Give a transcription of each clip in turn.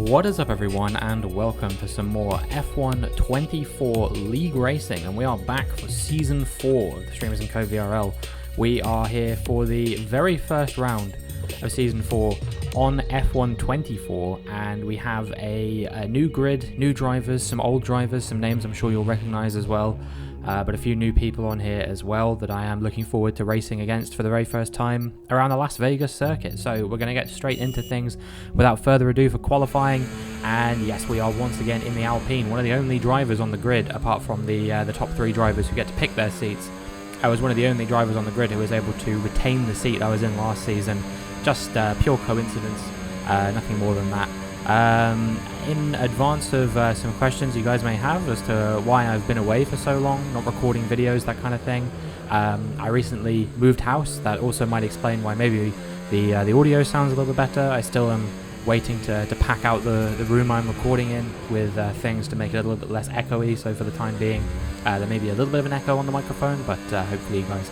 What is up everyone, and welcome to some more F1 24 League Racing, and we are back for Season 4 of the Streamers and Co VRL. We are here for the very first round of Season 4 on F1 24, and we have a new grid, new drivers, some old drivers, some names I'm sure you'll recognise as well, but a few new people on here as well that I am looking forward to racing against for the very first time around the Las Vegas circuit. So we're going to get straight into things without further ado for qualifying. And yes, we are once again in the Alpine, one of the only drivers on the grid apart from the top three drivers who get to pick their seats. I was one of the only drivers on the grid who was able to retain the seat I was in last season. Just pure coincidence, nothing more than that. In advance of some questions you guys may have as to why I've been away for so long, not recording videos, that kind of thing, I recently moved house. That also might explain why maybe the audio sounds a little bit better. I still am waiting to pack out the room I'm recording in with things to make it a little bit less echoey, so for the time being there may be a little bit of an echo on the microphone, but hopefully you guys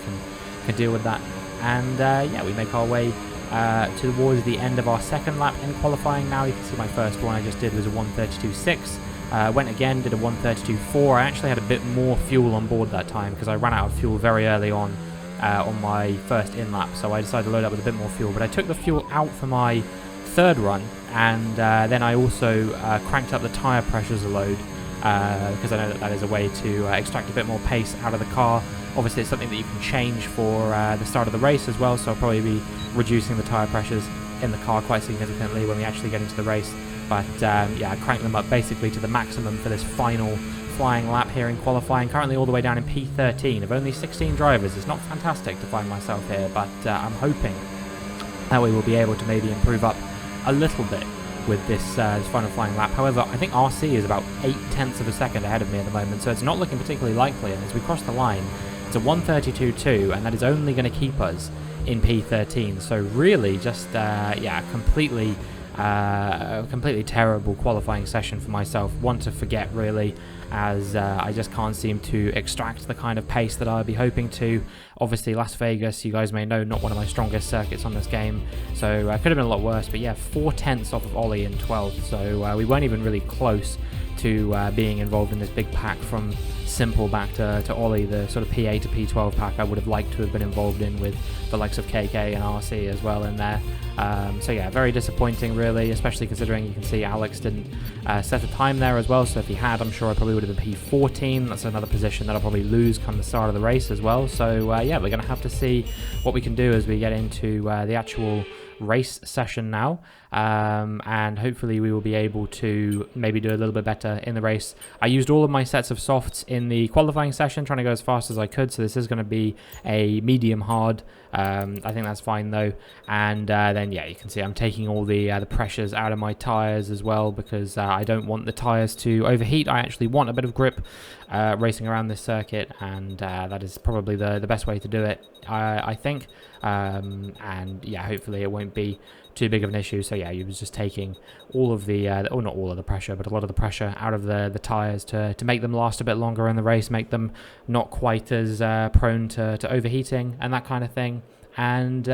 can deal with that. And yeah, we make our way towards the end of our second lap in qualifying now. You can see my first one I just did was a 1:32.6. Went again, did a 1:32.4. I actually had a bit more fuel on board that time because I ran out of fuel very early on my first in lap, so I decided to load up with a bit more fuel. But I took the fuel out for my third run, and then I also cranked up the tyre pressures a load because I know that is a way to extract a bit more pace out of the car. Obviously it's something that you can change for the start of the race as well, so I'll probably be reducing the tyre pressures in the car quite significantly when we actually get into the race. But yeah, I cranked them up basically to the maximum for this final flying lap here in qualifying. Currently all the way down in P13 of only 16 drivers. It's not fantastic to find myself here, but I'm hoping that we will be able to maybe improve up a little bit with this final flying lap. However, I think RC is about 0.8 of a second ahead of me at the moment, so it's not looking particularly likely. And as we cross the line, it's a 1:32.2, and that is only going to keep us in P13. So really just yeah, completely terrible qualifying session for myself. One to forget really, as I just can't seem to extract the kind of pace that I'd be hoping to. Obviously Las Vegas, you guys may know, not one of my strongest circuits on this game, so could have been a lot worse. But yeah, 0.4 off of Ollie in 12th, so we weren't even really close to being involved in this big pack from Simple back to Ollie, the sort of P8 to P12 pack I would have liked to have been involved in, with the likes of KK and RC as well in there. So yeah, very disappointing really, especially considering you can see Alex didn't set a time there as well, so if he had, I'm sure I probably would have been P14. That's another position that I'll probably lose come the start of the race as well. So yeah, we're going to have to see what we can do as we get into the actual race session now, and hopefully we will be able to maybe do a little bit better in the race. I used all of my sets of softs in the qualifying session, trying to go as fast as I could, so this is going to be a medium hard. I think that's fine though. And then yeah, you can see I'm taking all the pressures out of my tires as well, because I don't want the tires to overheat. I actually want a bit of grip racing around this circuit, and that is probably the best way to do it, I think. And yeah, hopefully it won't be too big of an issue. So yeah, he was just taking all of the or not all of the pressure, but a lot of the pressure out of the tires to make them last a bit longer in the race, make them not quite as prone to overheating and that kind of thing. And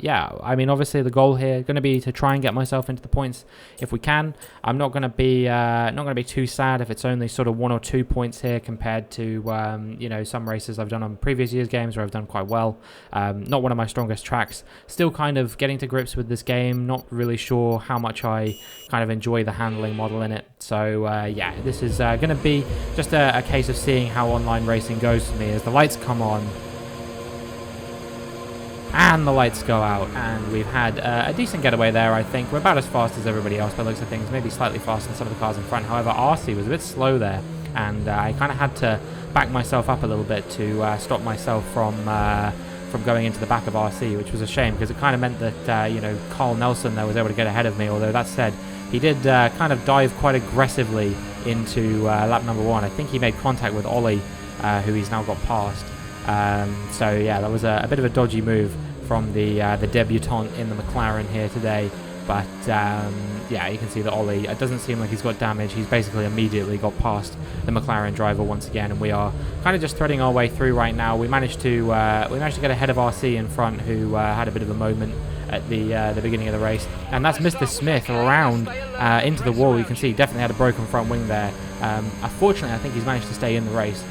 yeah, I mean, obviously the goal here is going to be to try and get myself into the points if we can. I'm not going to be too sad if it's only sort of 1 or 2 points here compared to you know, some races I've done on previous years' games where I've done quite well. Not one of my strongest tracks. Still kind of getting to grips with this game. Not really sure how much I kind of enjoy the handling model in it. So yeah, this is going to be just a case of seeing how online racing goes for me as the lights come on. And the lights go out, and we've had a decent getaway there, I think. We're about as fast as everybody else by the looks of things, maybe slightly faster than some of the cars in front. However, RC was a bit slow there, and I kind of had to back myself up a little bit to stop myself from going into the back of RC, which was a shame, because it kind of meant that, you know, Carl Nelson there was able to get ahead of me. Although that said, he did kind of dive quite aggressively into lap number 1. I think he made contact with Ollie, who he's now got past. So yeah, that was a bit of a dodgy move from the debutant in the McLaren here today. But yeah, you can see that Ollie, it doesn't seem like he's got damage. He's basically immediately got past the McLaren driver once again, and we are kind of just threading our way through right now. We managed to get ahead of RC in front, who had a bit of a moment at the beginning of the race. And that's Mr. Smith around into the wall. You can see he definitely had a broken front wing there. Unfortunately, I think he's managed to stay in the race.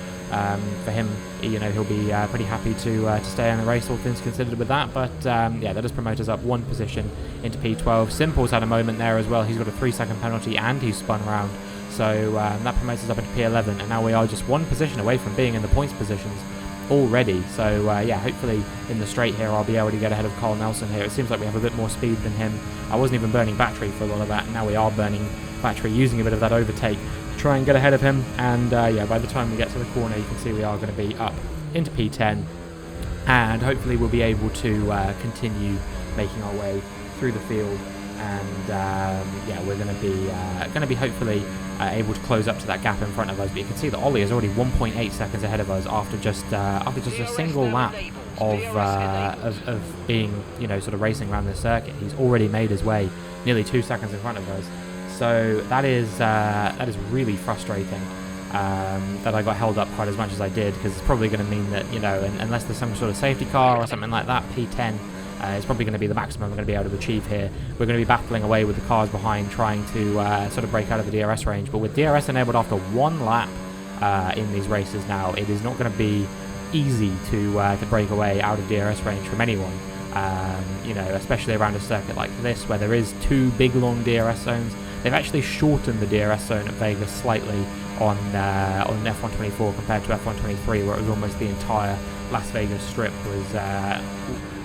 For him, you know, he'll be pretty happy to stay in the race, all things considered with that. But yeah, that does promote us up one position into P12. Simple's had a moment there as well. He's got a 3-second penalty and he's spun around. So that promotes us up into P11, and now we are just one position away from being in the points positions already. So yeah, hopefully in the straight here I'll be able to get ahead of Carl Nelson here. It seems like we have a bit more speed than him. I wasn't even burning battery for a lot of that. Now we are burning battery, using a bit of that overtake to try and get ahead of him. And yeah, by the time we get to the corner, you can see we are going to be up into P10, and hopefully we'll be able to continue making our way through the field. And yeah, we're going to be hopefully able to close up to that gap in front of us. But you can see that Ollie is already 1.8 seconds ahead of us after just a single lap of being, you know, sort of racing around the circuit. He's already made his way nearly 2 seconds in front of us. So that is really frustrating. That I got held up quite as much as I did, because it's probably going to mean that, you know, unless there's some sort of safety car or something like that, P10 is probably going to be the maximum we're going to be able to achieve here. We're going to be battling away with the cars behind, trying to sort of break out of the DRS range. But with DRS enabled after one lap in these races now, it is not going to be easy to break away out of DRS range from anyone. You know, especially around a circuit like this where there is 2 big long DRS zones. They've actually shortened the DRS zone at Vegas slightly on F124 compared to F123, where it was almost the entire Las Vegas strip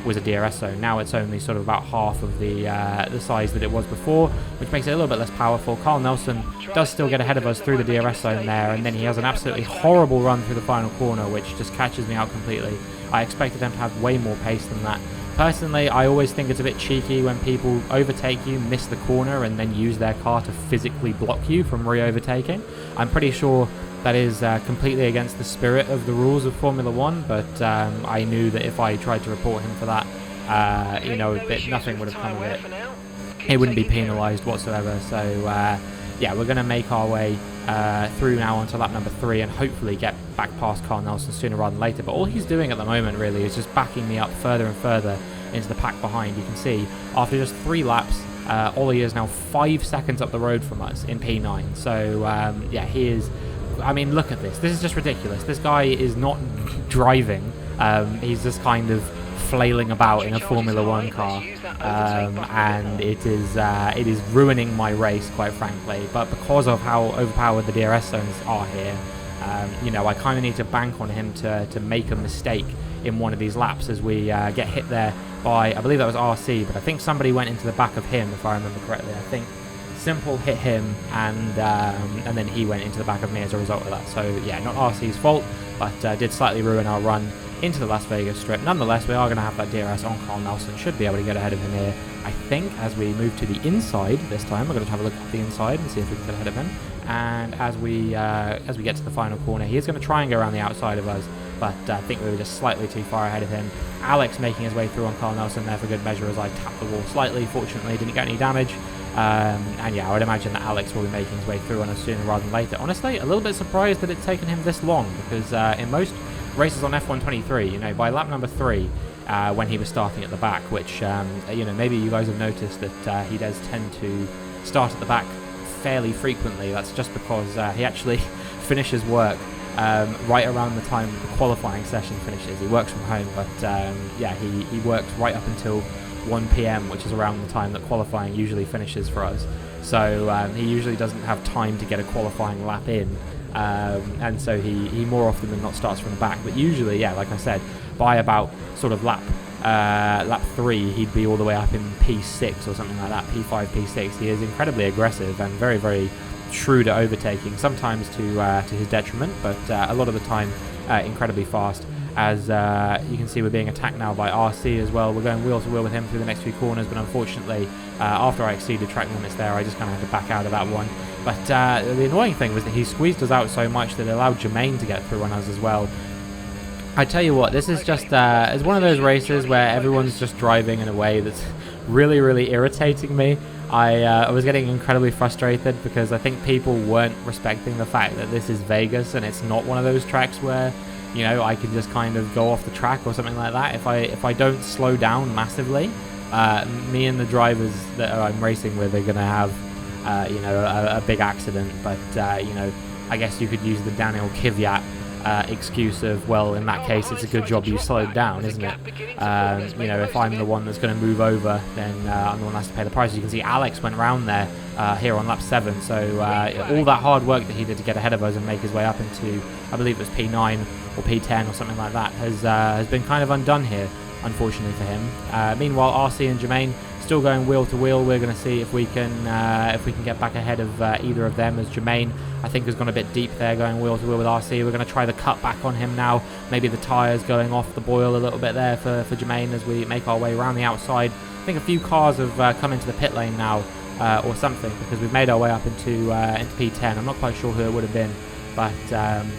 was a DRS zone. Now it's only sort of about half of the size that it was before, which makes it a little bit less powerful. Carl Nelson does still get ahead of us through the DRS zone there, and then he has an absolutely horrible run through the final corner, which just catches me out completely. I expected him to have way more pace than that. Personally, I always think it's a bit cheeky when people overtake you, miss the corner, and then use their car to physically block you from re-overtaking. I'm pretty sure that is completely against the spirit of the rules of Formula 1, but I knew that if I tried to report him for that, you know, nothing would have come of it. It wouldn't be penalised whatsoever. So yeah, we're going to make our way through now onto lap number 3 and hopefully get back past Carl Nelson sooner rather than later. But all he's doing at the moment really is just backing me up further and further into the pack behind. You can see after just 3 laps, Ollie is now 5 seconds up the road from us in P9. So yeah, he is... I mean, look at this. This is just ridiculous. This guy is not driving. He's just kind of flailing about in a Formula 1 car, and it is ruining my race, quite frankly. But because of how overpowered the DRS zones are here, you know, I kind of need to bank on him to make a mistake in one of these laps as we get hit there by, I believe that was RC, but I think somebody went into the back of him, if I remember correctly. I think Simple hit him, and then he went into the back of me as a result of that. So yeah, not RC's fault, but did slightly ruin our run into the Las Vegas strip. Nonetheless, we are going to have that DRS on Carl Nelson. Should be able to get ahead of him here, I think, as we move to the inside this time. We're going to have a look at the inside and see if we can get ahead of him. And as we get to the final corner, he is going to try and go around the outside of us, but I think we were just slightly too far ahead of him. Alex making his way through on Carl Nelson there for good measure as I tapped the wall slightly. Fortunately, didn't get any damage. And yeah, I would imagine that Alex will be making his way through on us sooner rather than later. Honestly, a little bit surprised that it's taken him this long, because in most races on F123, you know, by lap number 3, when he was starting at the back, which, you know, maybe you guys have noticed that he does tend to start at the back fairly frequently. That's just because he actually finishes work right around the time the qualifying session finishes. He works from home, but yeah, he works right up until 1 PM, which is around the time that qualifying usually finishes for us. So he usually doesn't have time to get a qualifying lap in, and so he more often than not starts from the back. But usually, yeah, like I said, by about sort of lap 3, he'd be all the way up in P6 or something like that, P5, P6. He is incredibly aggressive and very, very shrewd at overtaking, sometimes to his detriment, but a lot of the time incredibly fast. As you can see, we're being attacked now by RC as well. We're going wheel to wheel with him through the next few corners, but unfortunately, after I exceeded track limits there, I just kind of had to back out of that one. But the annoying thing was that he squeezed us out so much that it allowed Jermaine to get through on us as well. I tell you what, this is just it's one of those races where everyone's just driving in a way that's really, really irritating me. I was getting incredibly frustrated because I think people weren't respecting the fact that this is Vegas and it's not one of those tracks where, you know, I can just kind of go off the track or something like that. If I don't slow down massively, me and the drivers that I'm racing with are going to have, you know, a big accident. But, you know, I guess you could use the Daniel Kvyat excuse of, well, in that case, it's a good job you slowed down, isn't it? You know, if I'm the one that's going to move over, then I'm the one that has to pay the price. You can see Alex went round there here on lap 7, so all that hard work that he did to get ahead of us and make his way up into, I believe it was P9 or P10 or something like that, has been kind of undone here, unfortunately for him. Meanwhile, RC and Jermaine still going wheel to wheel. We're going to see if we can get back ahead of either of them, as Jermaine, I think, has gone a bit deep there going wheel to wheel with RC. We're going to try the cut back on him now. Maybe the tyres going off the boil a little bit there for Jermaine as we make our way around the outside. I think a few cars have come into the pit lane now or something, because we've made our way up into P10. I'm not quite sure who it would have been, but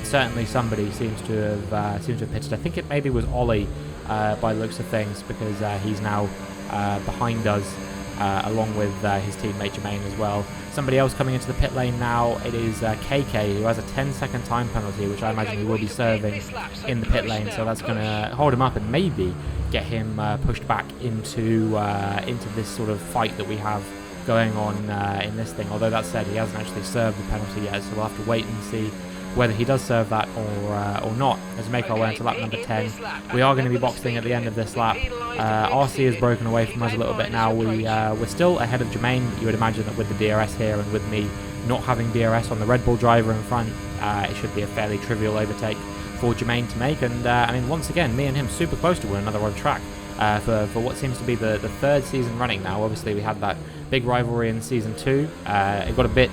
certainly somebody seems to have pitted. I think it maybe was Ollie by the looks of things, because he's now behind us, along with his teammate Jermaine as well. Somebody else coming into the pit lane now, it is KK, who has a 10-second time penalty, which I imagine he will be serving in the pit lane, so that's going to hold him up and maybe get him pushed back into this sort of fight that we have going on in this thing. Although that said, he hasn't actually served the penalty yet, so we'll have to wait and see whether he does serve that or not, as we make our way into lap number 10. We are going to be boxing at the end of this lap. RC has broken away from us a little bit now. We're still ahead of Jermaine. You would imagine that with the DRS here and with me not having DRS on the Red Bull driver in front, it should be a fairly trivial overtake for Jermaine to make. And I mean, once again, me and him super close to one another on track for what seems to be the third season running now. Obviously, we had that big rivalry in Season 2. It got a bit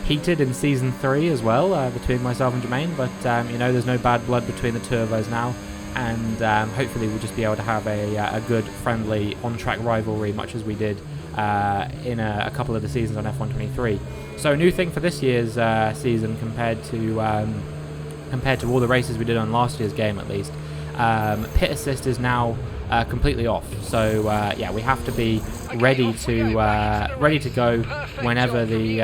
heated in Season 3 as well, between myself and Jermaine, but you know, there's no bad blood between the two of us now, and hopefully we'll just be able to have a good, friendly, on-track rivalry, much as we did in a couple of the seasons on F1 23. So, a new thing for this year's season compared to all the races we did on last year's game, at least. Pit assist is now completely off, so yeah, we have to be ready to go whenever we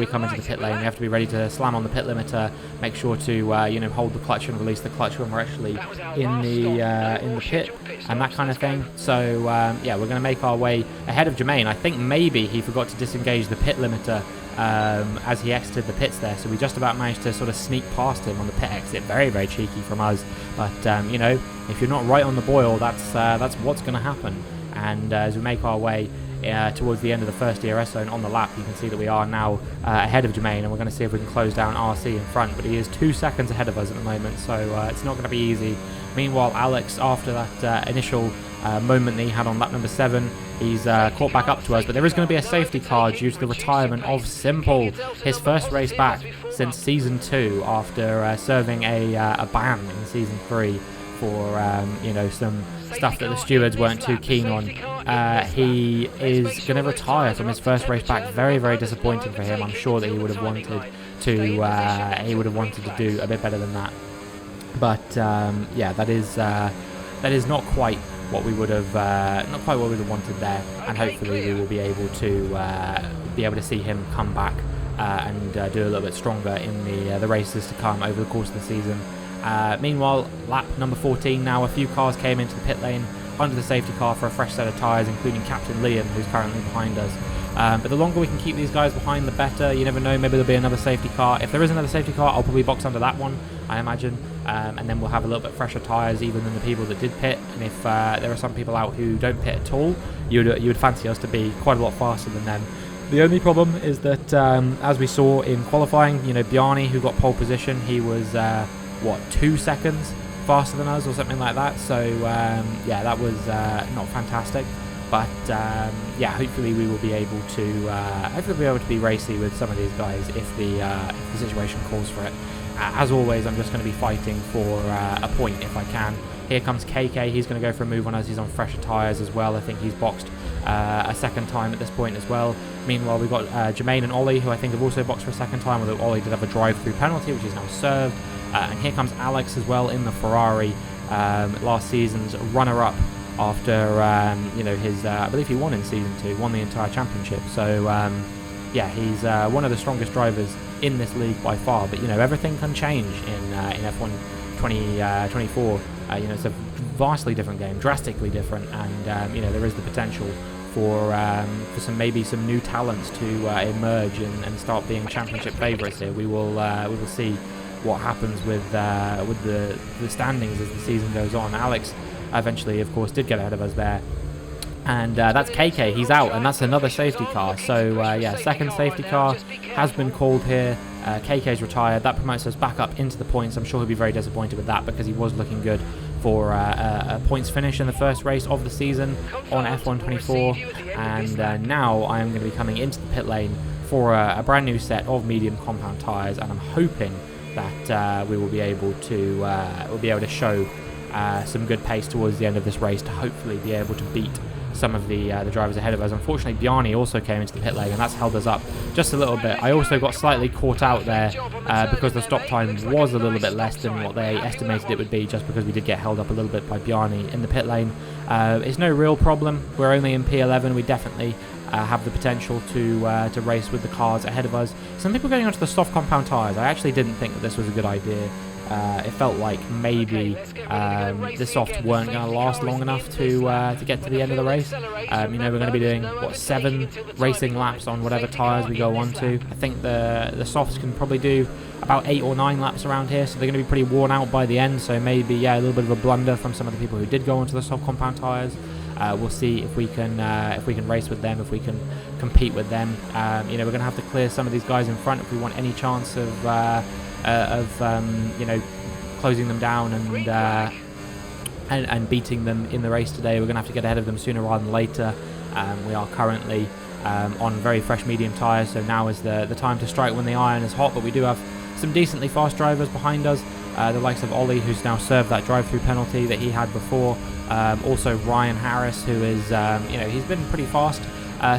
come into the pit lane. We have to be ready to slam on the pit limiter, make sure to you know, hold the clutch and release the clutch when we're actually in the pit and that kind of thing. So yeah, we're going to make our way ahead of Jermaine. I think maybe he forgot to disengage the pit limiter as he exited the pits there, so we just about managed to sort of sneak past him on the pit exit. Very, very cheeky from us, but you know, if you're not right on the boil, that's what's going to happen. And as we make our way towards the end of the first DRS zone on the lap, you can see that we are now ahead of Jermaine, and we're going to see if we can close down RC in front, but he is 2 seconds ahead of us at the moment, so it's not going to be easy. Meanwhile, Alex, after that initial moment that he had on lap number 7, he's caught back up to us, but there is going to be a safety car due to the retirement of Simple, his first race back since Season 2, after serving a ban in Season 3 for you know, some stuff that the stewards weren't too keen on. He is going to retire from his first race back. Very, very disappointing for him. I'm sure that he would have wanted to do a bit better than that. But yeah, that is not quite what we would have wanted there, and hopefully we will be able to see him come back and do a little bit stronger in the races to come over the course of the season. Meanwhile, lap number 14 now, a few cars came into the pit lane under the safety car for a fresh set of tyres, including Captain Liam, who's currently behind us. But the longer we can keep these guys behind, the better. You never know, maybe there'll be another safety car. If there is another safety car, I'll probably box under that one, I imagine. And then we'll have a little bit fresher tyres even than the people that did pit. And if there are some people out who don't pit at all, you would fancy us to be quite a lot faster than them. The only problem is that, as we saw in qualifying, you know, Bjarni, who got pole position, he was 2 seconds faster than us or something like that. So yeah, that was not fantastic. But yeah, hopefully we will be able to be racy with some of these guys if the situation calls for it. As always, I'm just going to be fighting for a point if I can. Here comes KK. He's going to go for a move on us. He's on fresher tyres as well. I think he's boxed a second time at this point as well. Meanwhile, we've got Jermaine and Ollie, who I think have also boxed for a second time, although Ollie did have a drive-through penalty, which is now served. And here comes Alex as well in the Ferrari, last season's runner-up after you know, his I believe he won in Season 2, won the entire championship. So yeah, he's one of the strongest drivers in this league by far. But you know, everything can change in F1 2024. You know, it's a vastly different game, drastically different, and you know, there is the potential for maybe some new talents to emerge and start being championship favourites here. We will see what happens with the standings as the season goes on. Alex eventually, of course, did get ahead of us there. And that's KK, he's out, and that's another safety car. So yeah, second safety car has been called here. KK's retired. That promotes us back up into the points. I'm sure he'll be very disappointed with that because he was looking good for a points finish in the first race of the season on F1 24. And now I am going to be coming into the pit lane for a brand new set of medium compound tyres, and I'm hoping that we will be able to show some good pace towards the end of this race to hopefully be able to beat some of the drivers ahead of us. Unfortunately, Bjarni also came into the pit lane, and that's held us up just a little bit. I also got slightly caught out there because the stop time was a little bit less than what they estimated it would be, just because we did get held up a little bit by Bjarni in the pit lane. It's no real problem. We're only in P11. We definitely have the potential to race with the cars ahead of us. Some people getting onto the soft compound tyres. I actually didn't think that this was a good idea. It felt like maybe the softs weren't going to last long enough to get to the end of the race. You know, we're going to be doing, what, 7 racing laps on whatever tyres we go on to. I think the softs can probably do about 8 or 9 laps around here, so they're going to be pretty worn out by the end. So maybe, yeah, a little bit of a blunder from some of the people who did go onto the soft compound tyres. We'll see if we can race with them, if we can compete with them. You know, we're going to have to clear some of these guys in front if we want any chance of you know, closing them down and beating them in the race today. We're going to have to get ahead of them sooner rather than later. We are currently on very fresh medium tyres, so now is the time to strike when the iron is hot. But we do have some decently fast drivers behind us, the likes of Ollie, who's now served that drive-through penalty that he had before. Also Ryan Harris, who is you know, he's been pretty fast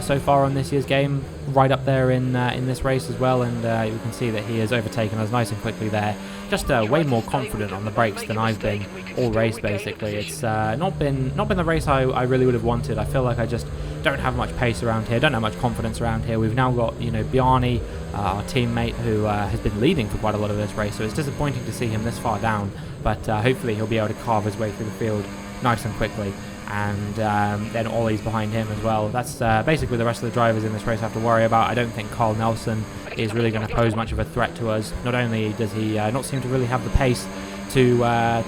so far on this year's game, right up there in this race as well, and you can see that he has overtaken us nice and quickly there. Just way more confident on the brakes than I've been all race, basically. It's not been the race I really would have wanted. I feel like I just don't have much pace around here, don't have much confidence around here. We've now got, you know, Bjarni, our teammate, who has been leading for quite a lot of this race, so it's disappointing to see him this far down, but hopefully he'll be able to carve his way through the field nice and quickly. And then Ollie's behind him as well. That's basically the rest of the drivers in this race have to worry about. I don't think Carl Nelson is really going to pose much of a threat to us. Not only does he not seem to really have the pace to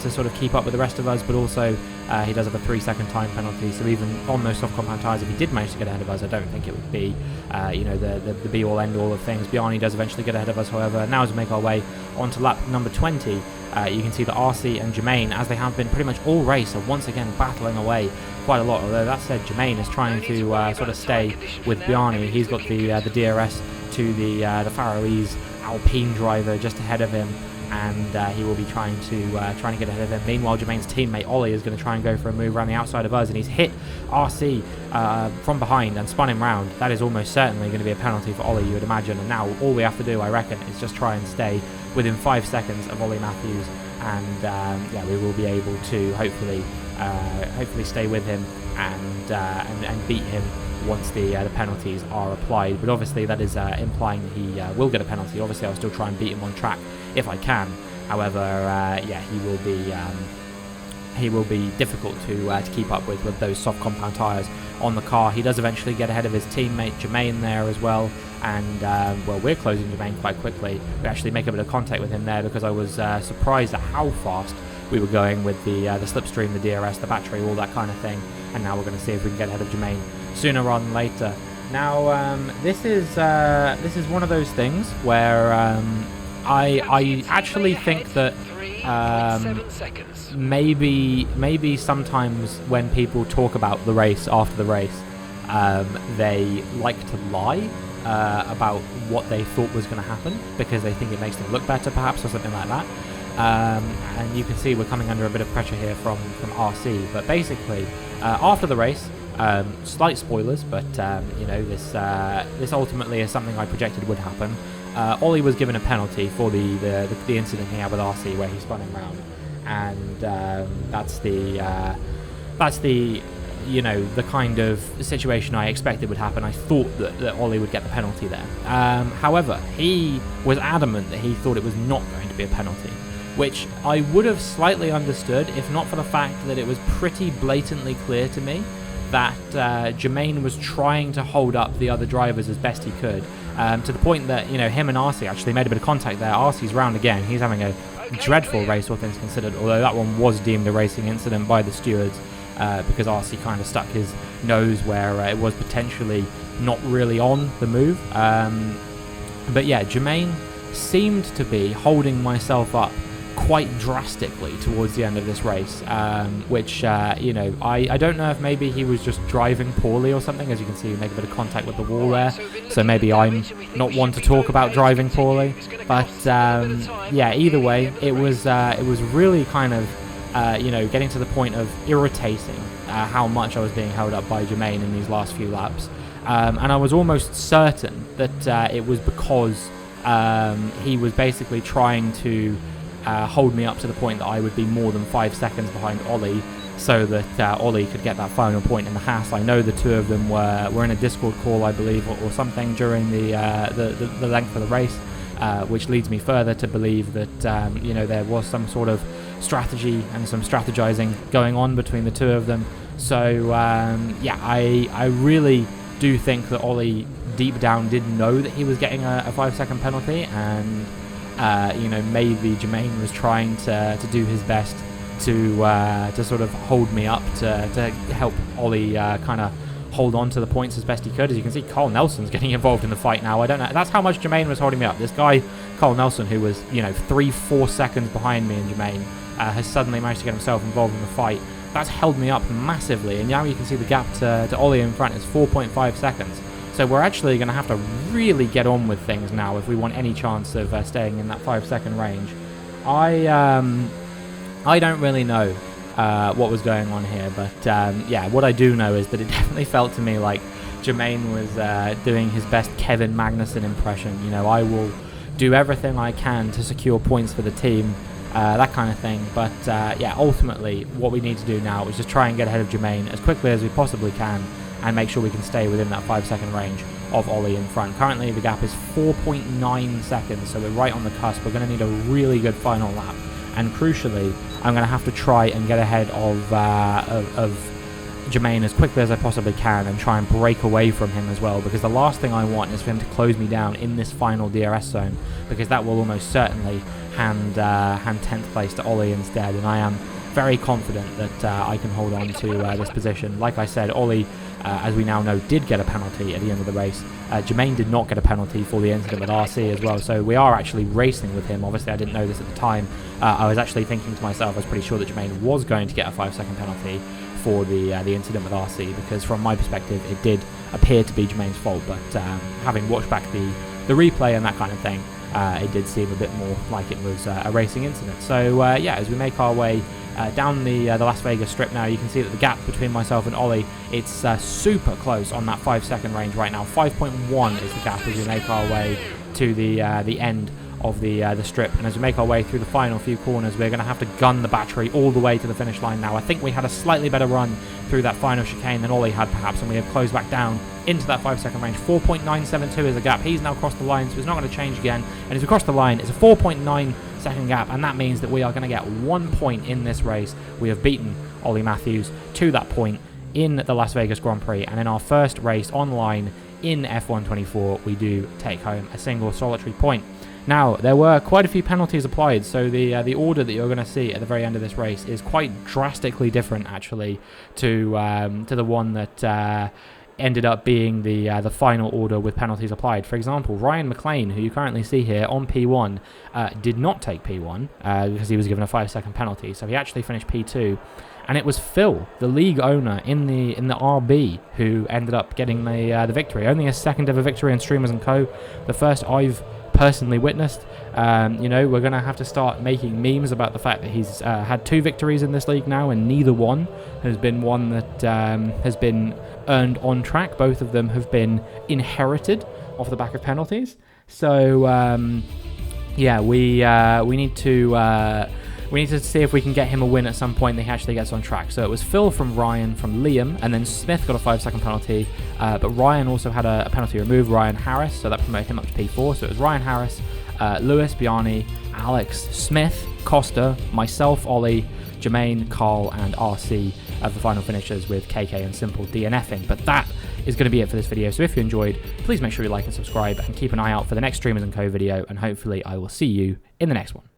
sort of keep up with the rest of us, but also he does have a 3-second time penalty. So even on those soft compound tyres, if he did manage to get ahead of us, I don't think it would be you know, the be-all end-all of things. Bjarni does eventually get ahead of us, however. Now as we make our way onto lap number 20, you can see that RC and Jermaine, as they have been pretty much all race, are once again battling away quite a lot. Although that said, Jermaine is trying to sort of stay with Bjarni. He's got the DRS to the Faroese Alpine driver just ahead of him, and he will be trying to get ahead of him. Meanwhile, Jermaine's teammate Ollie is going to try and go for a move around the outside of us, and he's hit RC from behind and spun him round. That is almost certainly going to be a penalty for Ollie, you would imagine. And now all we have to do, I reckon, is just try and stay within 5 seconds of Ollie Matthews, and yeah, we will be able to hopefully stay with him and beat him once the penalties are applied. But obviously that is implying that he will get a penalty. Obviously I'll still try and beat him on track if I can. However, yeah, he will be difficult to keep up with those soft compound tyres on the car. He does eventually get ahead of his teammate Jermaine there as well, and well, we're closing Jermaine quite quickly. We actually make a bit of contact with him there because I was surprised at how fast we were going with the slipstream, the DRS, the battery, all that kind of thing. And now we're going to see if we can get ahead of Jermaine sooner rather than later. Now this is one of those things where I actually think that maybe sometimes when people talk about the race after the race, they like to lie about what they thought was going to happen because they think it makes them look better, perhaps, or something like that. And you can see we're coming under a bit of pressure here from RC. But basically, after the race, slight spoilers, but you know, this ultimately is something I projected would happen. Ollie was given a penalty for the incident he had with RC where he spun him round, and that's the you know, the kind of situation I expected would happen. I thought that Ollie would get the penalty there. However, he was adamant that he thought it was not going to be a penalty. which I would have slightly understood if not for the fact that it was pretty blatantly clear to me that Jermaine was trying to hold up the other drivers as best he could, to the point that, him and RC actually made a bit of contact there. RC's round again. He's having a dreadful race, all things considered, although that one was deemed a racing incident by the stewards, because RC kind of stuck his nose where it was potentially not really on the move. But yeah, Jermaine seemed to be holding myself up quite drastically towards the end of this race, which, I don't know if maybe he was just driving poorly or something. As you can see, make a bit of contact with the wall there, so maybe I'm not one to talk about driving poorly, but yeah, either way, it was really kind of getting to the point of irritating how much I was being held up by Jermaine in these last few laps, and I was almost certain that it was because he was basically trying to hold me up to the point that I would be more than 5 seconds behind Ollie, so that Ollie could get that final point in the Haas. I know the two of them were in a Discord call, I believe, or something during the length of the race, which leads me further to believe that there was some sort of strategy and some strategizing going on between the two of them. So yeah, I really do think that Ollie deep down did know that he was getting a 5-second penalty, and maybe Jermaine was trying to do his best to sort of hold me up to help Ollie kind of hold on to the points as best he could. As you can see, Carl Nelson's getting involved in the fight now. I don't know. That's how much Jermaine was holding me up. This guy, Carl Nelson, who was 3-4 seconds behind me and Jermaine, has suddenly managed to get himself involved in the fight. That's held me up massively, and now you can see the gap to Ollie in front is 4.5 seconds. So we're actually going to have to really get on with things now if we want any chance of staying in that 5-second range. I don't really know what was going on here, but yeah, what I do know is that it definitely felt to me like Jermaine was doing his best Kevin Magnussen impression. I will do everything I can to secure points for the team, that kind of thing. But yeah, ultimately what we need to do now is just try and get ahead of Jermaine as quickly as we possibly can, and make sure we can stay within that 5-second range of Ollie in front. Currently the gap is 4.9 seconds, so we're right on the cusp. We're going to need a really good final lap, and crucially, I'm going to have to try and get ahead of Jermaine as quickly as I possibly can, and try and break away from him as well, because the last thing I want is for him to close me down in this final DRS zone, because that will almost certainly hand 10th place to Ollie instead, and I am very confident that I can hold on to this position. Like I said, Ollie, as we now know, did get a penalty at the end of the race. Jermaine did not get a penalty for the incident with RC as well, so we are actually racing with him. Obviously I didn't know this at the time. I was actually thinking to myself, I was pretty sure that Jermaine was going to get a 5-second penalty for the incident with RC, because from my perspective it did appear to be Jermaine's fault, but having watched back the replay and that kind of thing, it did seem a bit more like it was a racing incident. So yeah, as we make our way down the Las Vegas Strip now, you can see that the gap between myself and Ollie, it's super close on that 5-second range right now. 5.1 is the gap as we make our way to the end of the strip, and as we make our way through the final few corners, we're going to have to gun the battery all the way to the finish line now. I think we had a slightly better run through that final chicane than Ollie had perhaps, and we have closed back down into that 5-second range. 4.972 is the gap. He's now crossed the line, so it's not going to change again, and as we cross the line, it's a 4.9 second gap, and that means that we are going to get 1 point in this race. We have beaten Ollie Matthews to that point in the Las Vegas Grand Prix, and in our first race online in F1 24, we do take home a single solitary point. Now, there were quite a few penalties applied, so the order that you're going to see at the very end of this race is quite drastically different, actually, to the one that ended up being the final order with penalties applied. For example, Ryan McLean, who you currently see here on P1, did not take P1 because he was given a 5-second penalty, so he actually finished P2. And it was Phil, the league owner in the RB, who ended up getting the victory. Only his second ever victory in Streamers and Co. The first I've personally witnessed. We're going to have to start making memes about the fact that he's had 2 victories in this league now, and neither one has been one that has been earned on track. Both of them have been inherited off the back of penalties. So yeah, we need to see if we can get him a win at some point that he actually gets on track. So it was Phil from Ryan, from Liam, and then Smith got a 5-second penalty, but Ryan also had a penalty removed, Ryan Harris, so that promoted him up to P4. So it was Ryan Harris, Lewis, Bjarni, Alex, Smith, Costa, myself, Ollie, Jermaine, Carl, and RC of the final finishers with KK and Simple DNFing. But that is going to be it for this video. So if you enjoyed, please make sure you like and subscribe and keep an eye out for the next Streamers and Co video, and hopefully I will see you in the next one.